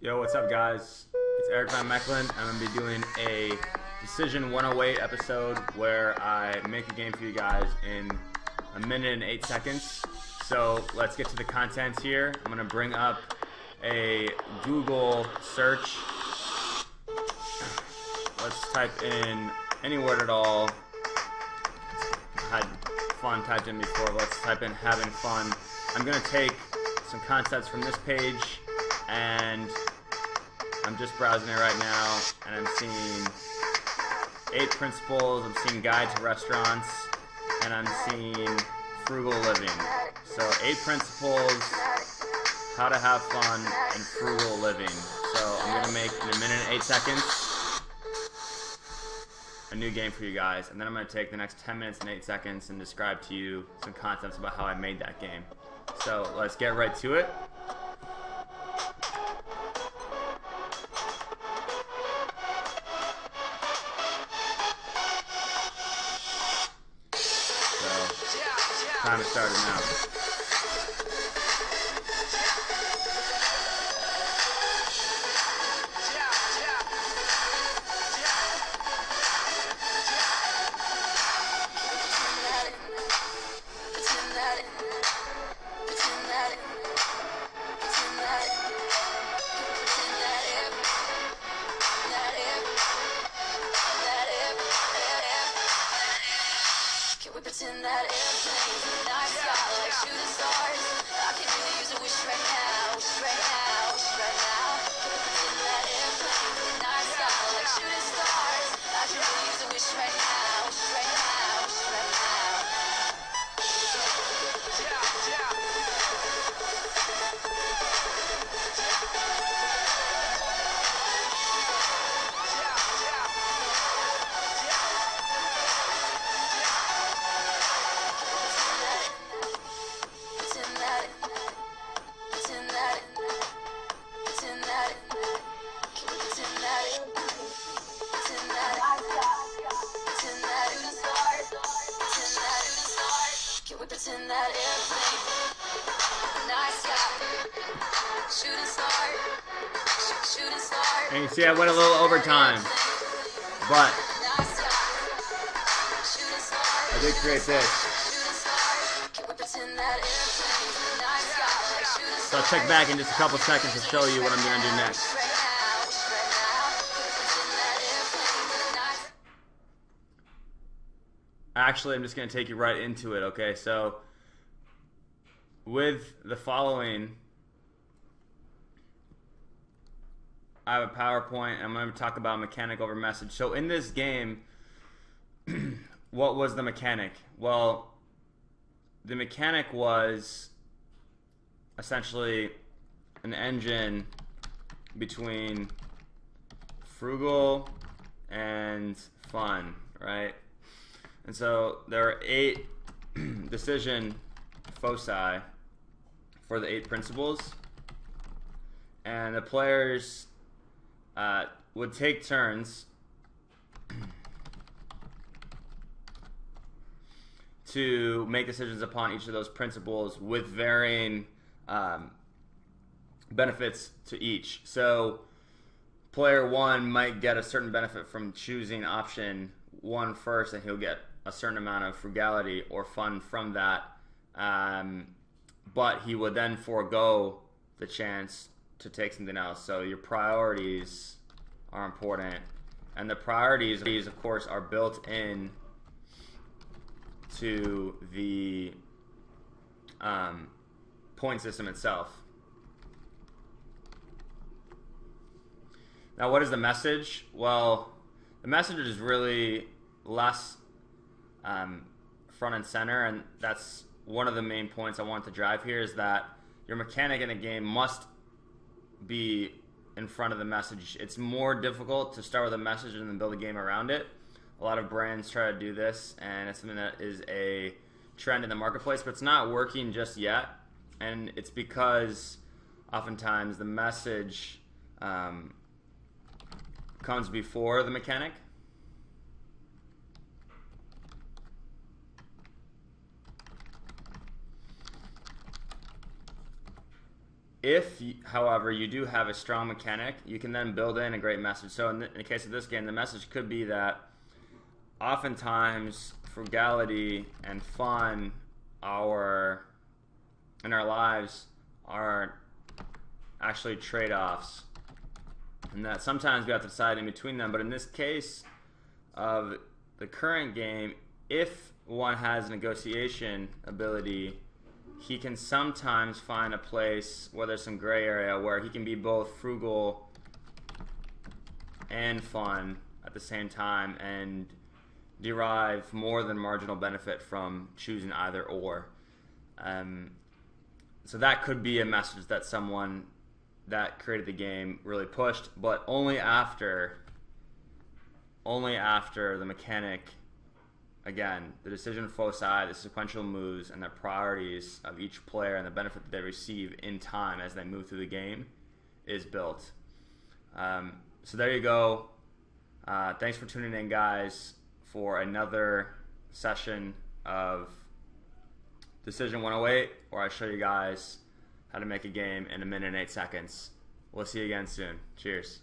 Yo, what's up, guys? It's Eric Van Mecklin. I'm going to be doing a Decision 108 episode where I make a game for you guys in a minute and 8 seconds. So let's get to the content here. I'm going to bring up a Google search. Let's type in any word at all. I had fun typed in before. Let's type in having fun. I'm going to take some concepts from this page, and I'm just browsing it right now, and I'm seeing 8 principles, I'm seeing guide to restaurants, and I'm seeing frugal living. So 8 principles, how to have fun, and frugal living. So I'm going to make, in a minute and 8 seconds, a new game for you guys, and then I'm going to take the next 10 minutes and 8 seconds and describe to you some concepts about how I made that game. So let's get right to it. Time to start it now. Pretend that airplanes in the night sky like shooting stars. I can really use a wish right now, wish right now, wish right now. Can we pretend that airplanes in the night sky like shooting stars? I can really use a wish right now, wish right now, wish right now. Pretend that airplane, night sky, shooting star, shooting star. And you see I went a little overtime, but I did create this. So I'll check back in just a couple seconds to show you what I'm going to do next. Actually, I'm just going to take you right into it, okay? So, with the following, I have a PowerPoint, and I'm going to talk about mechanic over message. So, in this game, what was the mechanic? Well, the mechanic was essentially an engine between frugal and fun, right? And so there are 8 decision foci for the 8 principles, and the players would take turns to make decisions upon each of those principles with varying benefits to each. So player 1 might get a certain benefit from choosing option 1 first, and he'll get a certain amount of frugality or fun from that, but he would then forego the chance to take something else. So your priorities are important, and the priorities of course are built in to the point system itself. Now, what is the message? Well, the message is really less front and center, and that's one of the main points I want to drive here, is that your mechanic in a game must be in front of the message. It's more difficult to start with a message and then build a game around it. A lot of brands try to do this, and it's something that is a trend in the marketplace, but it's not working just yet, and it's because oftentimes the message comes before the mechanic. However, you do have a strong mechanic, you can then build in a great message. So in the case of this game, the message could be that oftentimes frugality and fun in our lives are actually trade-offs, and that sometimes we have to decide in between them. But in this case of the current game, if one has negotiation ability, he can sometimes find a place where there's some gray area where he can be both frugal and fun at the same time and derive more than marginal benefit from choosing either or. So that could be a message that someone that created the game really pushed, but only after the mechanic, again, the decision foci, the sequential moves, and the priorities of each player and the benefit that they receive in time as they move through the game is built. So there you go. Thanks for tuning in, guys, for another session of Decision 108, where I show you guys how to make a game in 1 minute and 8 seconds. We'll see you again soon. Cheers.